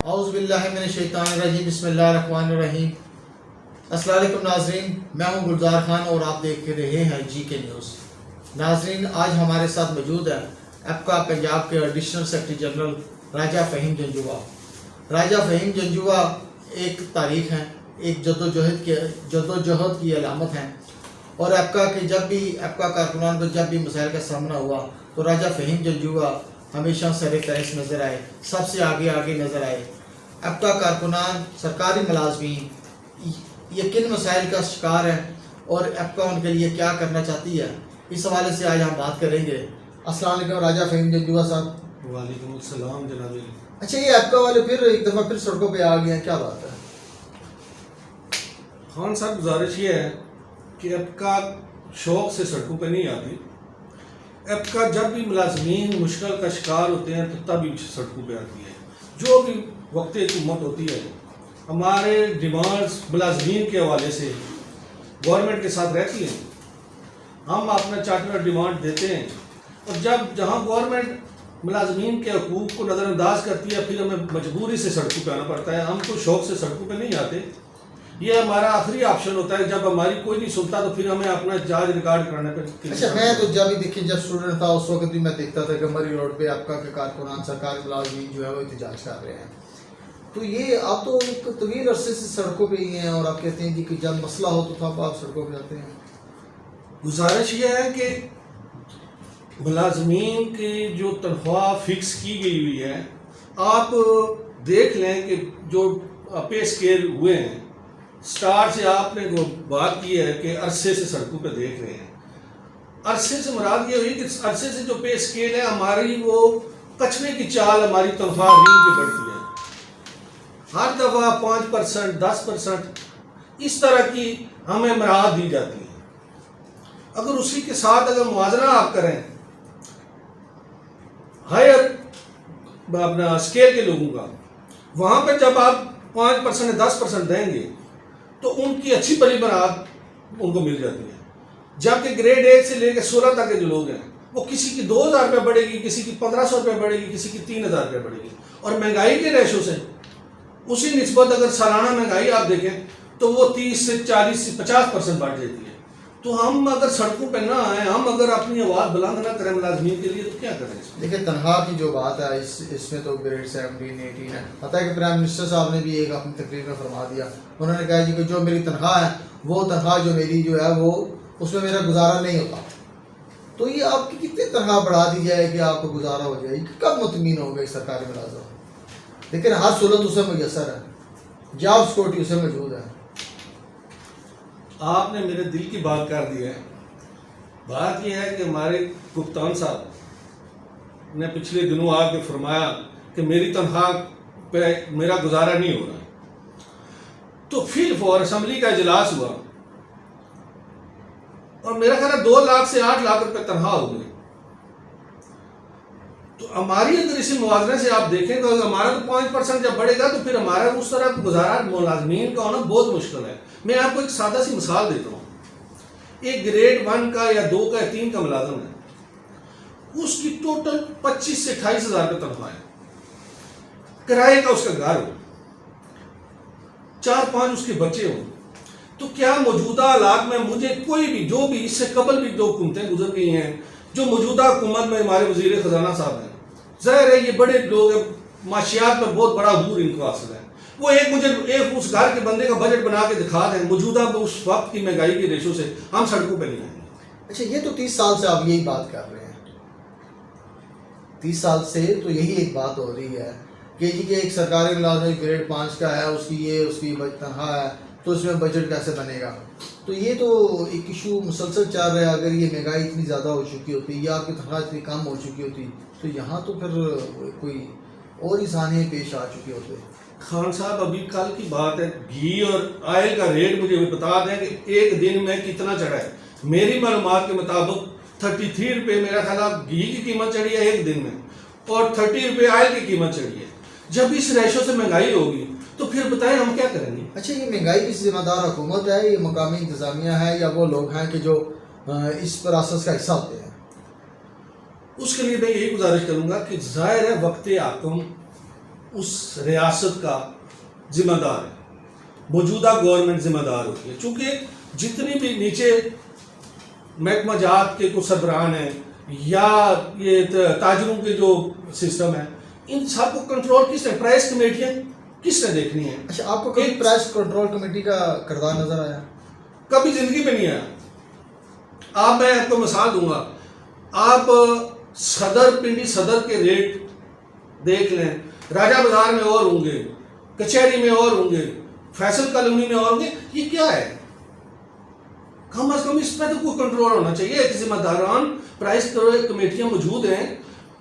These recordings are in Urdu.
اعوذ باللہ من الشیطان الرجیم، بسم اللہ الرحمن الرحیم۔ السلام علیکم ناظرین، میں ہوں گلزار خان اور آپ دیکھ رہے ہیں جی کے نیوز۔ ناظرین، آج ہمارے ساتھ موجود ہے ایپکا پنجاب کے ایڈیشنل سیکرٹری جنرل راجہ فہیم جنجوعہ۔ راجہ فہیم جنجوعہ ایک تاریخ ہیں، ایک جدوجہد کی علامت ہیں، اور ایپکا کارکنان کو جب بھی مسائل کا سامنا ہوا تو راجہ فہیم جنجوعہ ہمیشہ سر فہرست نظر آئے، سب سے آگے نظر آئے۔ ایپکا کارکنان، سرکاری ملازمین یہ کن مسائل کا شکار ہیں اور ایپکا ان کے لیے کیا کرنا چاہتی ہے، اس حوالے سے آج ہم بات کریں گے۔ السلام علیکم راجہ فہیم جنجوعہ صاحب۔ وعلیکم السلام جناب۔ اچھا، یہ ایپکا والے ایک دفعہ پھر سڑکوں پہ آ گئے ہیں، کیا بات ہے؟ خان صاحب، گزارش یہ ہے کہ ایپکا شوق سے سڑکوں پہ نہیں آتی۔ ایپکا جب بھی ملازمین مشکل کا شکار ہوتے ہیں تو تب ہی سڑکوں پہ آتی ہے۔ جو بھی وقت حکومت ہوتی ہے، ہمارے ڈیمانڈز ملازمین کے حوالے سے گورنمنٹ کے ساتھ رہتی ہیں، ہم اپنا چارٹر ڈیمانڈ دیتے ہیں، اور جہاں گورنمنٹ ملازمین کے حقوق کو نظر انداز کرتی ہے پھر ہمیں مجبوری سے سڑکوں پہ آنا پڑتا ہے۔ ہم تو شوق سے سڑکوں پہ نہیں آتے، یہ ہمارا آخری آپشن ہوتا ہے۔ جب ہماری کوئی نہیں سنتا تو پھر ہمیں اپنا چارج ریکارڈ کرنے پہ۔ اچھا، میں تو جب جب اسٹوڈنٹ تھا اس وقت بھی میں دیکھتا تھا کہ مری روڈ پہ ایپکا کے کارکنان، سرکاری ملازمین جو ہے وہ احتجاج کر رہے ہیں۔ تو یہ آپ تو ایک طویل عرصے سے سڑکوں پہ ہی ہیں، اور آپ کہتے ہیں کہ جب مسئلہ ہو تو تب آپ سڑکوں پہ جاتے ہیں۔ گزارش یہ ہے کہ ملازمین کی جو تنخواہ فکس کی گئی ہوئی ہے، آپ دیکھ لیں کہ جو پے اسکیل ہوئے ہیں، سٹار سے آپ نے بات کی ہے کہ عرصے سے سڑکوں پہ دیکھ رہے ہیں۔ عرصے سے مراد یہ ہوئی کہ عرصے سے جو پے اسکیل ہے ہماری، وہ کچھوے کی چال ہماری تنخواہ رینگ کی بڑھتی ہے۔ ہر دفعہ 5%، 10% اس طرح کی ہمیں مراحت دی جاتی ہے۔ اگر اسی کے ساتھ اگر موازنہ آپ کریں ہائر اپنا اسکیل کے لوگوں کا، وہاں پہ جب آپ 5% 10% دیں گے تو ان کی اچھی بڑی مراحت ان کو مل جاتی ہے۔ جبکہ گریڈ 1 سے لے کے 16 تک کے جو لوگ ہیں، وہ کسی کی 2000 روپے بڑھے گی، کسی کی 1500 روپے بڑھے گی، کسی کی 3000 روپے بڑھے گی، اور مہنگائی کے ریشو سے اسی نسبت اگر سالانہ مہنگائی آپ دیکھیں تو وہ 30 سے 40 سے 50% بڑھ جاتی ہے۔ تو ہم اگر سڑکوں پہ نہ آئیں، ہم اگر اپنی آواز بلند نہ کریں ملازمین کے لیے، تو کیا کریں؟ دیکھیں، تنخواہ کی جو بات ہے اس میں تو گریڈ 17 18 ہے۔ پتہ ہے کہ پرائم منسٹر صاحب نے بھی ایک اپنی تقریر میں فرما دیا، انہوں نے کہا جی کہ جو میری تنخواہ ہے، وہ تنخواہ جو میری جو ہے وہ اس میں میرا گزارا نہیں ہوتا۔ تو یہ آپ کی کتنی تنخواہ بڑھا دی جائے کہ آپ کو گزارا ہو جائے، کب مطمئن ہو گئے سرکاری ملازم؟ لیکن ہر سہولت اسے میسر ہے، جاب سیکورٹی اسے موجود ہے۔ آپ نے میرے دل کی بات کر دی ہے۔ بات یہ ہے کہ ہمارے کپتان صاحب نے پچھلے دنوں آ کے فرمایا کہ میری تنخواہ پہ میرا گزارا نہیں ہو رہا، تو فی الفور اسمبلی کا اجلاس ہوا اور میرا خیال ہے 2 لاکھ سے 8 لاکھ روپے تنخواہ ہو گئی۔ تو ہماری اگر اسی موازنے سے آپ دیکھیں تو ہمارا تو 5% جب بڑھے گا تو پھر ہمارا اس طرح گزارا ملازمین کا ہونا بہت مشکل ہے۔ میں آپ کو ایک سادہ سی مثال دیتا ہوں۔ ایک گریڈ 1 کا یا 2 کا یا 3 کا ملازم ہے، اس کی ٹوٹل 25 سے 28 ہزار روپے تنخواہ ہے، کرائے کا اس کا گھر ہو، 4-5 اس کے بچے ہوں، تو کیا موجودہ حالات میں مجھے کوئی بھی جو بھی اس سے قبل بھی جو حکومتیں گزر گئی ہیں، جو موجودہ حکومت میں ہمارے وزیر خزانہ صاحب ہیں، ظاہر ہے یہ بڑے لوگ ہیں، معاشیات میں بہت بڑا عبور ان کو حاصل ہے، وہ مجھے اس گھر کے بندے کا بجٹ بنا کے دکھا دیں موجودہ اس وقت کی مہنگائی کے ریشو سے ہم سڑکوں پہ نہیں آئیں گے۔ اچھا، یہ تو 30 سال سے آپ یہی بات کر رہے ہیں، 30 سال سے تو یہی ایک بات ہو رہی ہے کہ جی کہ ایک سرکاری ملازم گریڈ 5 کا ہے، اس کی تنخواہ ہے، تو اس میں بجٹ کیسے بنے گا؟ تو یہ تو ایک ایشو مسلسل چل رہا ہے۔ اگر یہ مہنگائی اتنی زیادہ ہو چکی ہوتی یا آپ کی تنخواہ اتنی کم ہو چکی ہوتی تو یہاں تو پھر کوئی اور ہی سانحے پیش آ چکے ہوتے۔ خان صاحب، ابھی کل کی بات ہے، گھی اور آئل کا ریٹ مجھے بتا دیں کہ ایک دن میں کتنا چڑھا ہے۔ میری معلومات کے مطابق 33 روپے میرا خیال ہے گھی کی قیمت چڑھی ہے ایک دن میں، اور 30 روپے آئل کی قیمت چڑھی ہے۔ جب اس ریشو سے مہنگائی ہوگی تو پھر بتائیں ہم کیا کریں گے؟ اچھا، یہ مہنگائی کی ذمہ دار حکومت ہے، یہ مقامی انتظامیہ ہے، یا وہ لوگ ہیں کہ جو اس پروسیس کا حصہ ہوتے ہیں؟ اس کے لیے میں یہی گزارش کروں گا کہ ظاہر ہے وقت حاکم اس ریاست کا ذمہ دار ہے، موجودہ گورنمنٹ ذمہ دار ہوتی ہے. چونکہ جتنی بھی نیچے محکمہ جات کے کچھ سربراہان ہیں یا یہ تاجروں کے جو سسٹم ہے، ان سب کو کنٹرول کس نے، پرائس کمیٹیاں کس نے دیکھنی ہے؟ اچھا آپ کو کبھی پرائس کنٹرول کمیٹی کا کردار نظر آیا؟ کبھی زندگی میں نہیں آیا. میں آپ کو مثال دوں گا. آپ پنڈی صدر کے ریٹ دیکھ لیں، راجہ بازار میں اور ہوں گے، کچہری میں اور ہوں گے، فیصل کالونی میں اور ہوں گے. یہ کیا ہے؟ کم از کم اس پہ تو کوئی کنٹرول ہونا چاہیے. ایک ذمہ داران پرائس کمیٹیاں موجود ہیں،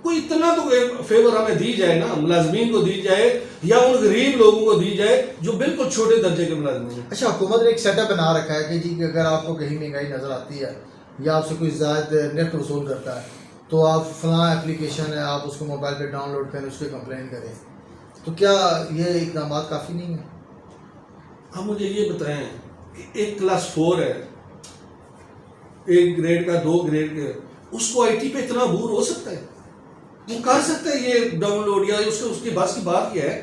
کوئی اتنا تو فیور ہمیں دی جائے نا، ملازمین کو دی جائے یا ان غریب لوگوں کو دی جائے جو بالکل چھوٹے درجے کے ملازمین ہیں. اچھا حکومت نے ایک سیٹ اپ بنا رکھا ہے کہ جی اگر آپ کو کہیں مہنگائی نظر آتی ہے یا آپ سے کوئی زائد نیٹ وصول کرتا ہے تو آپ فلاں اپلیکیشن ہے، آپ اس کو موبائل پہ ڈاؤن لوڈ کریں، اس پہ کمپلین کریں. تو کیا یہ اقدامات کافی نہیں ہیں؟ آپ مجھے یہ بتائیں کہ ایک کلاس 4 ہے، ایک گریڈ کا، 2 گریڈ کا، اس کو آئی ٹی پہ اتنا عبور ہو سکتا ہے؟ وہ کر سکتا ہے یہ ڈاؤن لوڈ یا اس کی بس کی بات کیا ہے؟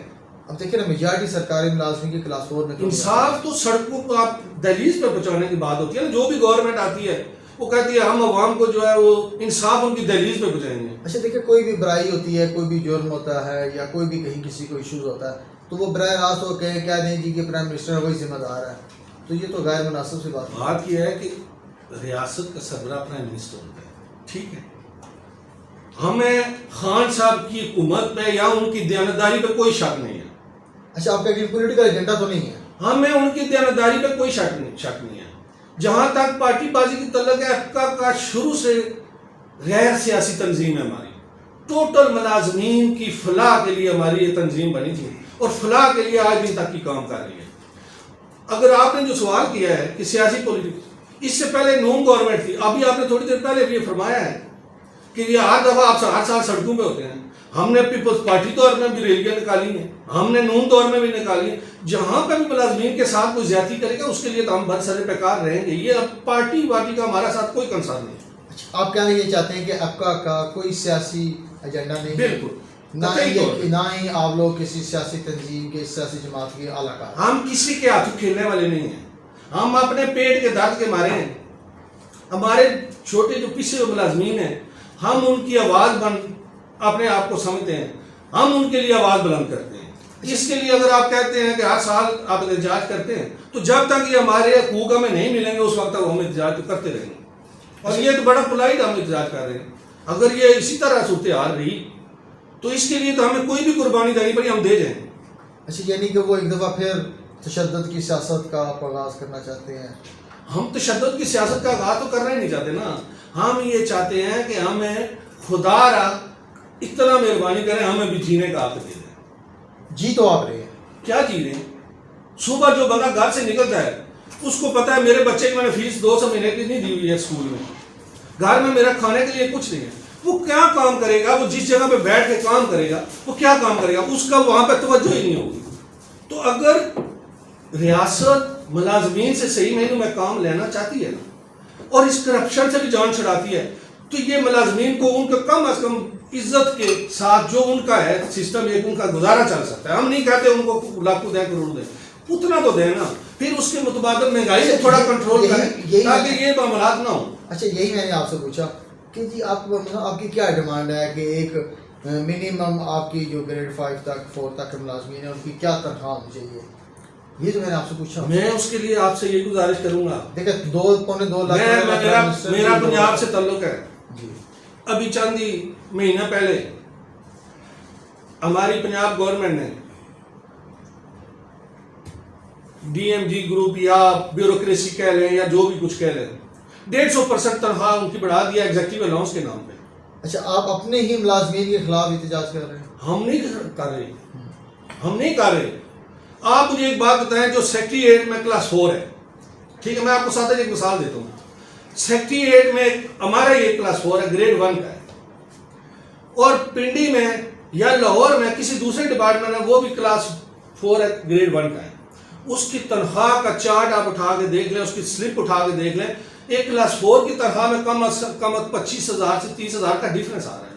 اب دیکھیں نا میجارٹی سرکاری ملازمین کی کلاس 4 میں انصاف تو سڑکوں کو آپ دہلیز پہ پہنچانے کی بات ہوتی ہے نا. جو بھی گورنمنٹ آتی ہے وہ کہتی ہے ہم عوام کو جو ہے وہ انصاف ان کی دہلیز پہ پہنچائیں گے. اچھا دیکھیں کوئی بھی برائی ہوتی ہے، کوئی بھی جرم ہوتا ہے یا کوئی بھی کہیں کسی کو ایشوز ہوتا ہے تو وہ براہ راست ہو کے کہہ دیں جی کہ پرائم منسٹر وہی ذمہ دار ہے. تو یہ تو غیر مناسب سی بات ہے. بات یہ ہے کہ ریاست کا سربراہ پرائم منسٹر ہوتا ہے، ٹھیک ہے. ہمیں خان صاحب کی حکومت پہ یا ان کی دیانتداری پہ کوئی شک نہیں ہے. اچھا آپ کا یہ پولیٹیکل ایجنڈا تو نہیں ہے؟ ہمیں ان کی دیانتداری پہ کوئی شک نہیں ہے. جہاں تک پارٹی بازی کی تعلق ہے، ایپکا کا شروع سے غیر سیاسی تنظیم ہے ہماری. ٹوٹل ملازمین کی فلاح کے لیے ہماری یہ تنظیم بنی تھی اور فلاح کے لیے آج دن تک کی کام کر رہی ہے. اگر آپ نے جو سوال کیا ہے کہ سیاسی پولیٹکس، اس سے پہلے نون گورنمنٹ تھی. ابھی آپ نے تھوڑی دیر پہلے بھی یہ فرمایا ہے کہ یہ ہر دفعہ آپ ہر سال سڑکوں پہ ہوتے ہیں. ہم نے پیپلز پارٹی طور میں بھی ریلیاں نکالی ہیں، ہم نے نون دور میں بھی نکالی ہیں. جہاں پہ بھی ملازمین کے ساتھ کوئی زیادتی کرے گا اس کے لیے تو ہم برسر پیکار رہیں گے. یہ اب پارٹی کا ہمارا ساتھ کوئی کنسرن نہیں. اچھا آپ کہنا یہ چاہتے ہیں کہ ایپکا کا کوئی سیاسی ایجنڈا نہیں ہے؟ بالکل نہ ہی آپ لوگ کسی سیاسی تنظیم کے، سیاسی جماعت کے اعلیٰ کار. ہم کسی کے ہاتھوں کھیلنے والے نہیں ہیں. ہم اپنے پیٹ کے درد کے مارے ہیں. ہمارے چھوٹے جو پیچھے جو ملازمین ہیں، ہم ان کی آواز اپنے آپ کو سمجھتے ہیں، ہم ان کے لیے آواز بلند کرتے ہیں. اس کے لیے اگر آپ کہتے ہیں کہ ہر سال آپ احتجاج کرتے ہیں تو جب تک یہ ہمارے حقوق ہمیں نہیں ملیں گے اس وقت تک ہم احتجاج تو کرتے رہیں گے. اور یہ تو بڑا پولائٹ ہم احتجاج کر رہے ہیں. اگر یہ اسی طرح صورتحال رہی تو اس کے لیے تو ہمیں کوئی بھی قربانی دینی پڑی، ہم دے جائیں. اچھا یعنی کہ وہ ایک دفعہ پھر تشدد کی سیاست کا آپ آغاز کرنا چاہتے ہیں؟ ہم تشدد کی سیاست کا آغاز تو کرنا ہی نہیں چاہتے نا. ہم یہ چاہتے ہیں کہ ہمیں خدا را اتنا مہربانی کریں، ہمیں بھی جینے کا حق دے دیں. جی تو آپ رہے ہیں کیا جی رہے ہیں؟ صبح جو بندہ گھر سے نکلتا ہے اس کو پتا ہے میرے بچے کی میں نے فیس 200 مہینے کی نہیں دی ہوئی ہے اسکول میں، گھر میں میرا کھانے کے لیے کچھ نہیں ہے. وہ کیا کام کرے گا؟ وہ جس جگہ پہ بیٹھ کے کام کرے گا وہ کیا کام کرے گا؟ اس کا وہاں پہ توجہ ہی نہیں ہوگی. تو اگر ریاست ملازمین سے صحیح معنوں میں کام لینا چاہتی ہے نا اور اس کرپشن سے بھی جان چھڑاتی ہے تو یہ ملازمین کو ان کا کم از کم عزت کے ساتھ جو ان کا ہے سسٹم، ایک ان کا گزارا چل سکتا ہے. ہم نہیں کہتے ان کو لاکھوں دیں کروڑ دیں، اتنا تو دیں نا. پھر اس کے متبادل مہنگائی سے تھوڑا کنٹرول کریں تاکہ یہ معاملات نہ ہوں. اچھا یہی میں نے آپ سے پوچھا کہ جی آپ کی کیا ڈیمانڈ ہے کہ ایک منیمم آپ کی جو گریڈ 5 تک 4 تک ملازمین ہیں ان کی کیا تنخواہ ہونی چاہیے؟ یہ تو میں نے آپ سے پوچھا. میں اس کے لیے آپ سے یہ گزارش کروں گا، دیکھیں 2.2 لاکھ میرا پنجاب سے تعلق ہے. جی ابھی چند ہی مہینہ پہلے ہماری پنجاب گورنمنٹ نے ڈی ایم جی گروپ یا بیوروکریسی کہہ لیں یا جو بھی کچھ کہہ لیں 150% تنخواہ ان کی بڑھا دیا ایگزیکٹو الاؤنس کے نام پہ. اچھا آپ اپنے ہی ملازمین کے خلاف احتجاج کر رہے ہیں؟ ہم نہیں کر رہے. آپ مجھے ایک بات بتائیں، جو سیکریٹریٹ میں کلاس 4 ہے، ٹھیک ہے، میں آپ کو ساتھ ایک مثال دیتا ہوں. سیکریٹریٹ میں ہمارا یہ کلاس 4 ہے، گریڈ 1 کا ہے، اور پنڈی میں یا لاہور میں کسی دوسرے ڈپارٹمنٹ میں وہ بھی کلاس 4 ہے، گریڈ 1 کا ہے. اس کی تنخواہ کا چارٹ آپ اٹھا کے دیکھ لیں، اس کی سلپ اٹھا کے دیکھ لیں، ایک کلاس 4 کی تنخواہ میں کم از کم 25,000 سے 30,000 کا ڈیفرنس آ رہا ہے.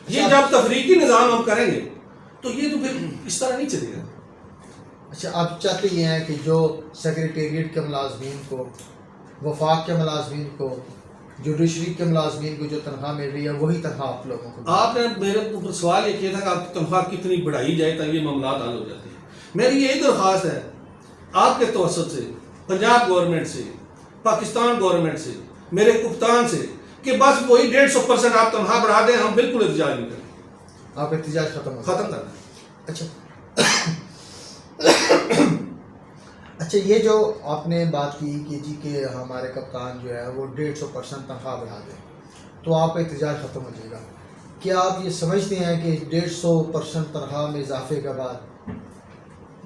یہ جب تفریقی نظام ہم کریں گے تو یہ تو پھر اس طرح نہیں چلے گا. اچھا آپ چاہتے یہ ہیں کہ جو سیکریٹریٹ کے ملازمین کو، وفاق کے ملازمین کو، جوڈیشری کے ملازمین کو جو تنخواہ مل رہی ہے وہی تنخواہ آپ لوگوں کو؟ آپ نے میرے اوپر سوال یہ کیا تھا کہ آپ کی تنخواہ کتنی بڑھائی جائے تاکہ یہ معاملات حل ہو جاتے ہیں. میری یہی درخواست ہے آپ کے توسط سے، پنجاب گورنمنٹ سے، پاکستان گورنمنٹ سے، میرے کپتان سے، کہ بس وہی 150% آپ تنخواہ بڑھا دیں. ہم بالکل احتجاج نہیں کریں. آپ احتجاج ختم کرنا. اچھا اچھا یہ جو آپ نے بات کی کہ جی کہ ہمارے کپتان جو ہے وہ 150% تنخواہ بڑھا دیں تو آپ کا احتجاج ختم ہو جائے گا. کیا آپ یہ سمجھتے ہیں کہ 150% تنخواہ میں اضافے کے بعد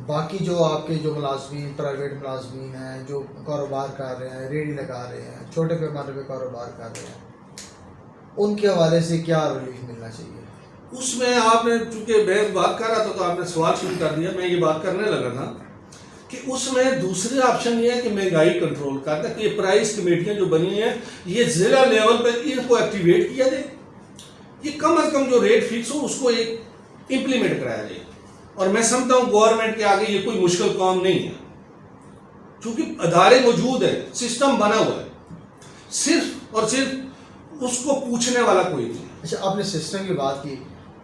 باقی جو آپ کے جو ملازمین، پرائیویٹ ملازمین ہیں جو کاروبار کر رہے ہیں، ریڑھی لگا رہے ہیں، چھوٹے پیمانے پہ کاروبار کر رہے ہیں، ان کے حوالے سے کیا ریلیف ملنا چاہیے؟ اس میں آپ نے چونکہ میں بات کر رہا تھا تو آپ نے سوال شروع کر دیا. میں یہ بات کرنے لگا تھا کہ اس میں دوسرے آپشن یہ ہے کہ مہنگائی کنٹرول کرتا ہے کہ یہ پرائز کمیٹیاں جو بنی ہیں یہ ضلع لیول پہ ان کو ایکٹیویٹ کیا جائے. یہ کم از کم جو ریٹ فکس ہو اس کو ایک امپلیمنٹ کرایا جائے. اور میں سمجھتا ہوں گورنمنٹ کے آگے یہ کوئی مشکل کام نہیں ہے چونکہ ادارے موجود ہیں، سسٹم بنا ہوا ہے، صرف اور صرف اس کو پوچھنے والا کوئی نہیں. اچھا آپ نے سسٹم کی بات کی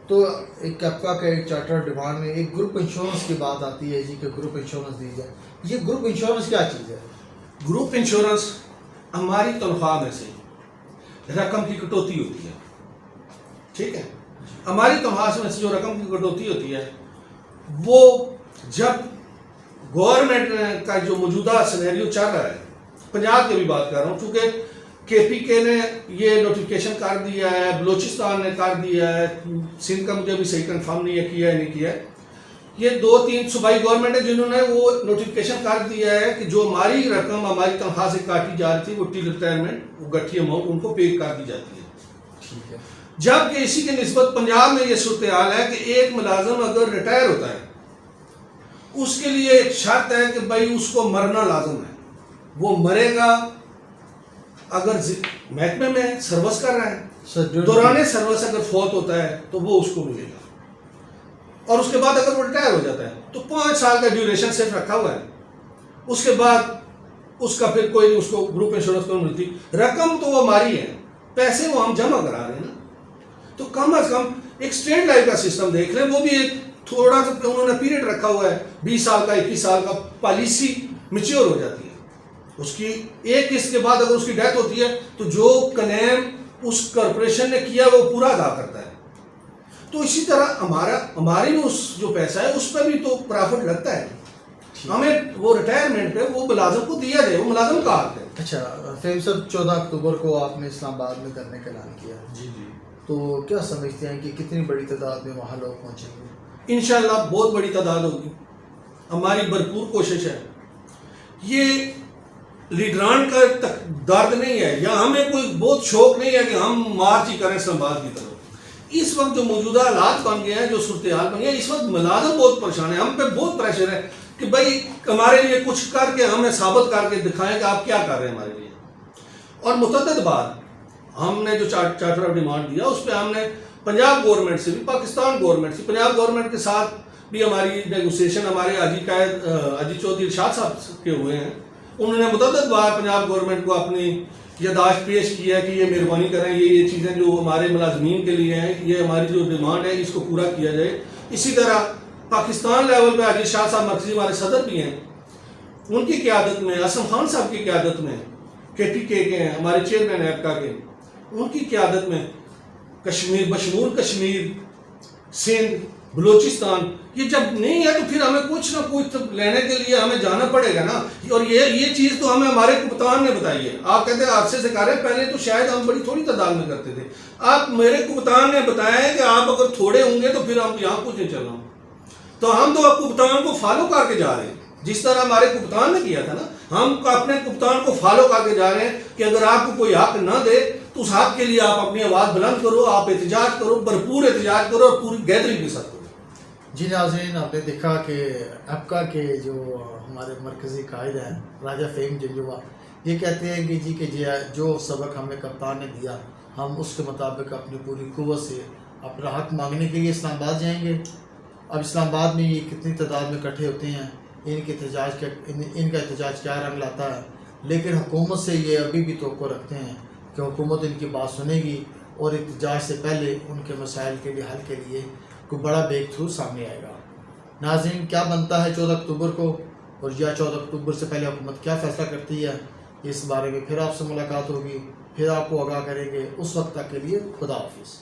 تو ایک کیپکا کا ایک چارٹر ڈیمانڈ میں ایک گروپ انشورنس کی بات آتی ہے جی کہ گروپ انشورنس دی جائے. یہ گروپ انشورنس کیا چیز ہے؟ گروپ انشورنس ہماری تنخواہ میں سے رقم کی کٹوتی ہوتی ہے. ٹھیک ہے، ہماری تنخواہ میں سے جو رقم کی کٹوتی ہوتی ہے وہ جب گورنمنٹ کا جو موجودہ سینیریو چل رہا ہے، پنجاب کی بھی بات کر رہا ہوں چونکہ کے پی کے نے یہ نوٹیفیکیشن کر دیا ہے، بلوچستان نے کر دیا ہے، سندھ کا مجھے بھی صحیح کنفرم نہیں ہے کیا ہے نہیں کیا ہے. یہ 2-3 صوبائی گورنمنٹ ہے جنہوں نے وہ نوٹیفیکیشن کر دیا ہے کہ جو ہماری رقم ہماری تنخواہ سے کاٹی جا رہی تھی وہ ٹل ریٹائرمنٹ وہ گٹھی اماؤنٹ ان کو پے کر دی جاتی ہے. ٹھیک ہے. جبکہ اسی کے نسبت پنجاب میں یہ صورتحال ہے کہ ایک ملازم اگر ریٹائر ہوتا ہے اس کے لیے ایک شرط ہے کہ بھائی اس کو مرنا لازم ہے. وہ مرے گا اگر محکمے میں سروس کر رہا ہے، دوران سروس اگر فوت ہوتا ہے تو وہ اس کو ملے گا. اور اس کے بعد اگر وہ ریٹائر ہو جاتا ہے تو 5 سال کا ڈیوریشن صرف رکھا ہوا ہے. اس کے بعد اس کا پھر کوئی اس کو گروپ انشورنس کو ملتی. رقم تو وہ ہماری ہے، پیسے وہ ہم جمع کرا رہے ہیں نا. تو کم از کم ایک اسٹیٹ لائف کا سسٹم دیکھ لیں. وہ بھی ایک تھوڑا سا انہوں نے پیریڈ رکھا ہوا ہے 20 سال کا 21 سال کا. پالیسی میچور ہو جاتی ہے اس کی ایک قسط کے بعد اگر اس کی ڈیتھ ہوتی ہے تو جو کلیم اس کارپوریشن نے کیا وہ پورا ادا کرتا ہے. تو اسی طرح ہماری بھی اس جو پیسہ ہے اس پہ بھی تو پرافٹ لگتا ہے. ہمیں وہ ریٹائرمنٹ پہ وہ ملازم کو دیا جائے، وہ ملازم کا حق ہے. اچھا فہیم صاحب 14 اکتوبر کو آپ نے اسلام آباد میں دھرنے کا اعلان کیا. جی جی. تو کیا سمجھتے ہیں کہ کتنی بڑی تعداد میں وہاں لوگ پہنچیں گے؟ انشاءاللہ بہت بڑی تعداد ہوگی. ہماری بھرپور کوشش ہے. یہ لیڈران کا درد نہیں ہے یا ہمیں کوئی بہت شوق نہیں ہے کہ ہم مارچ ہی کریں اسلام آباد کی طرف. اس وقت جو موجودہ حالات بن گئے ہیں، جو صورتحال بن گئی ہے، اس وقت ملازم بہت پریشان ہے. ہم پہ بہت پریشر ہے کہ بھائی ہمارے لیے کچھ کر کے ہمیں ثابت کر کے دکھائیں کہ آپ کیا کر رہے ہیں ہمارے لیے. اور متعدد بار ہم نے جو چارٹر آف ڈیمانڈ دیا اس پہ ہم نے پنجاب گورنمنٹ سے بھی، پاکستان گورنمنٹ سے، پنجاب گورنمنٹ کے ساتھ بھی ہماری نیگوسیشن ہمارے حاجی چودھری ارشاد صاحب کے ہوئے ہیں. انہوں نے متعدد بار پنجاب گورنمنٹ کو اپنی یادداشت پیش کیا کہ یہ مہربانی کریں، یہ چیزیں جو ہمارے ملازمین کے لیے ہیں، یہ ہماری جو ڈیمانڈ ہے اس کو پورا کیا جائے. اسی طرح پاکستان لیول پہ حاجی شاہ صاحب مرکزی ہمارے صدر بھی ہیں، ان کی قیادت میں، اسم خان صاحب کی قیادت میں، کے پی کے ہیں ہمارے چیئرمین ایپکا کے، ان کی قیادت میں کشمیر بشمول کشمیر، سندھ، بلوچستان، یہ جب نہیں ہے تو پھر ہمیں کچھ نہ کچھ لینے کے لیے ہمیں جانا پڑے گا نا. اور یہ چیز تو ہمیں ہمارے کپتان نے بتائی ہے. آپ کہتے ہیں عرصے سے کر رہے ہیں، پہلے تو شاید ہم بڑی تھوڑی تعداد میں کرتے تھے. آپ میرے کپتان نے بتایا ہے کہ آپ اگر تھوڑے ہوں گے تو پھر ہم یہاں کچھ نہیں چل رہا ہوں. تو ہم تو کپتان کو فالو کر کے جا رہے ہیں جس طرح ہمارے کپتان نے کیا تھا نا. ہم اپنے کپتان کو فالو کر کے جا رہے ہیں کہ اگر آپ کو کوئی حق نہ دے تو اس حق کے لیے آپ اپنی آواز بلند کرو، آپ احتجاج کرو، بھرپور احتجاج کرو اور پوری گیدرنگ کے ساتھ کرو. جی ناظرین، آپ نے دیکھا کہ ایپکا کے جو ہمارے مرکزی قائد ہیں راجہ فہیم جنجوعہ، یہ کہتے ہیں کہ جی کہ جو سبق ہمیں کپتان نے دیا ہم اس کے مطابق اپنی پوری قوت سے اپنا حق مانگنے کے لیے اسلام آباد جائیں گے. اب اسلام آباد میں یہ کتنی تعداد میں اکٹھے ہوتے ہیں، ان کا احتجاج کیا رنگ لاتا ہے، لیکن حکومت سے یہ ابھی بھی توقع رکھتے ہیں کہ حکومت ان کی بات سنے گی اور احتجاج سے پہلے ان کے مسائل کے لیے حل کے لیے کوئی بڑا بریک تھرو سامنے آئے گا۔ ناظرین، کیا بنتا ہے 14 اکتوبر کو، اور یا 14 اکتوبر سے پہلے حکومت کیا فیصلہ کرتی ہے، اس بارے میں پھر آپ سے ملاقات ہوگی، پھر آپ کو آگاہ کریں گے۔ اس وقت تک کے لیے خدا حافظ۔